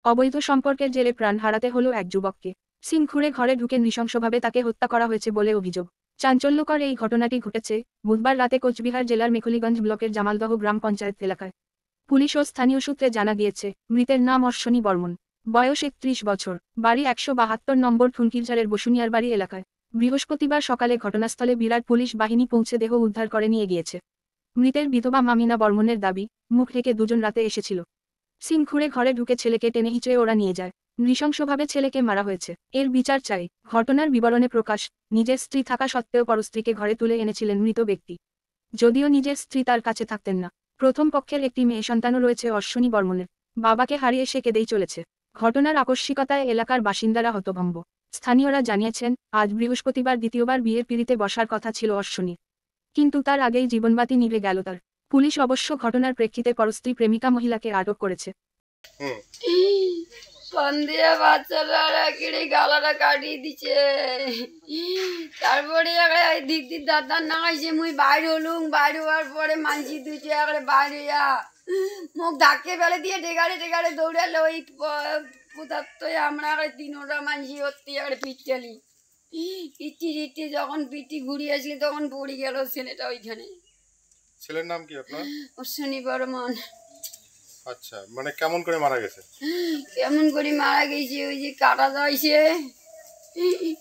অবৈধ সম্পর্কের জেরে প্রাণ হারাতে হলো এক যুবককে। সিম খুঁড়ে ঘরে ঢুকে নৃশংসভাবে তাকে হত্যা করা হয়েছে বলে অভিযোগ। চাঞ্চল্যকর এই ঘটনাটি ঘটেছে বুধবার রাতে কোচবিহার জেলার মেখলিগঞ্জ ব্লকের জামালদহ গ্রাম পঞ্চায়েত এলাকায়। পুলিশ ও স্থানীয় সূত্রে জানা গিয়েছে, মৃতের নাম অশ্বনী বর্মন, বয়স ৩১ বছর, বাড়ি ১৭২ নম্বর ঠুনকিরঝাড়ের বসুনিয়ার বাড়ি এলাকায়। বৃহস্পতিবার সকালে ঘটনাস্থলে বিরাট পুলিশ বাহিনী পৌঁছে দেহ উদ্ধার করে নিয়ে গিয়েছে। মৃতের বিধবা মামিনা বর্মনের দাবি, মুখ ঢেকে দুজন রাতে এসেছিল। সিম খুঁড়ে ঘরে ঢুকে ছেলেকে টেনে হিঁচড়ে ওরা নিয়ে যায়। নৃশংসভাবে ছেলেকে মারা হয়েছে। এর বিচার চাই। ঘটনার বিবরণে প্রকাশ, নিজের স্ত্রী থাকা সত্ত্বেও পরস্ত্রীকে ঘরে তুলে এনেছিলেন মৃত ব্যক্তি। যদিও নিজের স্ত্রী তার কাছে থাকতেন না। প্রথম পক্ষের একটি মেয়ে সন্তানও রয়েছে অশ্বনী বর্মনের। বাবাকে হারিয়ে সে কেঁদেই চলেছে। ঘটনার আকস্মিকতায় এলাকার বাসিন্দারা হতভম্ব। স্থানীয়রা জানিয়েছেন, আজ বৃহস্পতিবার দ্বিতীয়বার বিয়ের পিঁড়িতে বসার কথা ছিল অশ্বনীর, কিন্তু তার আগেই জীবনবাতি নিভে গেল তার। পুলিশ অবশ্য ঘটনার প্রেক্ষিতে পরস্ত্রী প্রেমিকা মহিলাকে আটক করেছে। সন্ধ্যা বাচ্চারা কেড়ে গালাটা কাটিয়ে দিচ্ছে। তারপরে দিক দিক দাদার নাগাইছে, মুই বাইরে হলুম। বাইরে হওয়ার পরে মানছি দুইছে একবারে বাইরে মুখ ধাক্কে ফেলে দিয়ে টেকারে টেকারে দৌড়ালে ওই পদার্থ আমরা তিনোটা মানছি হতে একবারে পিটচালি পিটি যখন পিটি ঘুরিয়ে আসলি তখন পড়ে গেল ছেলেটা ওইখানে। ছেলের নাম কি আপনার? অশ্বনী বর্মন। আচ্ছা, মানে কেমন করে মারা গেছে? কেমন করে মারা গেছে, ওই যে কাটা যাইছে,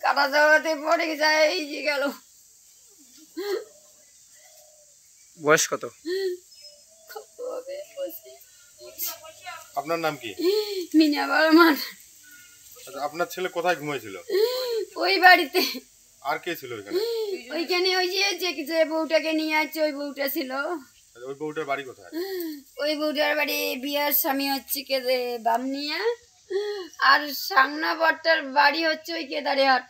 কাটা যাওয়াতে পড়ে যায়, এই যে গেল। বয়স কত? আপনার নাম কি? মিনা বর্মন। আচ্ছা, আপনার ছেলে কোথায় ঘুমাইছিল? ওই বাড়িতে। আর কে ছিল ওইখানে? ওইখানে ওই যে বউটাকে নিয়ে আসছে ওই বউটা ছিল। ওই বউটার বাড়ি কোথায়? ওই বউটার বাড়ি বিয়ার স্বামী হচ্ছে বামনিয়া, আর সাংনা বট্টার বাড়ি হচ্ছে ওই কেদারে হাট।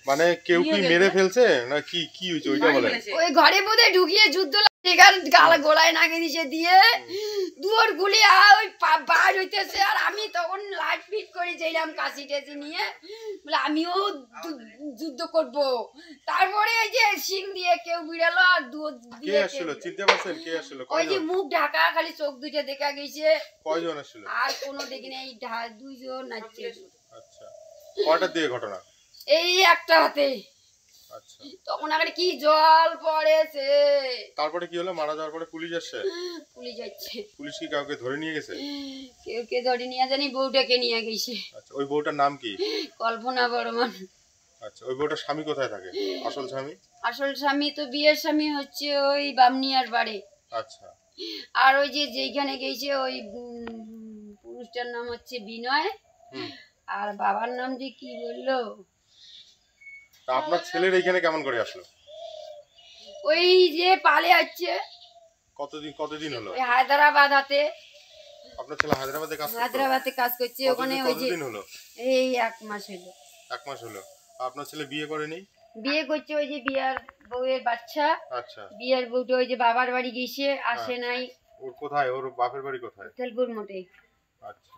মানে কেউ কি মেরে ফেলছে না কি কি হয়েছে ওইটা বলেন? ওই ঘরে বোধহয় ঢুকিয়ে যুদ্ধ গালা গোলায় নাকে দিছে দিয়ে দুয়ার গুলি ওই বার হইতেছে। আর আমি তখন লাইট ফিট করে যাইলাম কাশি টেসি নিয়ে, বলে আমিও যুদ্ধ করব। তারপরে ওই যে সিং দিয়ে কেউ বিড়ালো আর কে আসছিল চিনতে পারছেন? কে আসছিল? ওই যে মুখ ঢাকা খালি চোখ দুইটা দেখা গেছে। কয়জন আসছিল? আর কোনো দেখিনি, এই দুইজন আসছে। আচ্ছা, কয়টার দিকে ঘটনা? এই একটা হাতে। আচ্ছা, তখন আগে কি জল পড়েছে। তারপরে কি হলো? মারা যাওয়ার পরে পুলিশ আসছে? পুলিশ যাচ্ছে। পুলিশ কি কাউকে ধরে নিয়ে গেছে? কেউ কে ধরে নিয়ে জানি, বউটাকে নিয়ে গেছে। আচ্ছা, ওই বউটার নাম কি? কল্পনা বর্মন। আচ্ছা, ওই বউটার স্বামী কোথায় থাকে? আসল স্বামী? আসল স্বামী তো বিয়ের স্বামী হচ্ছে ওই বামনিয়ার বাড়ি। আচ্ছা, আর ওই যে যেখানে গেছে ওই পুরুষটার নাম হচ্ছে বিনয়, আর বাবার নাম যে কি বললো। তা আপনার ছেলের এইখানে কেমন করে আসলো? ওই যে পালে আসছে। কতদিন হলো? হায়দ্রাবাদ হাতে। আপনার ছেলে হায়দ্রাবাদে কাজ করছে ওখানে। ওই যে এই 1 মাস হলো। 1 মাস হলো। আপনার ছেলে বিয়ে করেনি? বিয়ে করছে, ওই যে বিয়ার বউয়ের বাচ্চা। আচ্ছা, বিয়ার বউটা ওই যে বাবার বাড়ি গেছে, আসে নাই। ওর কোথায়? ওর বাপের বাড়ি কোথায়? তেলপুর মোটে। আচ্ছা,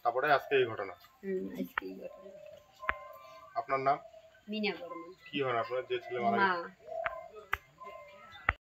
তারপরে আজকে এই ঘটনা। আজকে এই ঘটনা। আপনার নাম? মিনা বর্মন। কি হন আপনার যে ছেলে মারা গেছে? মা।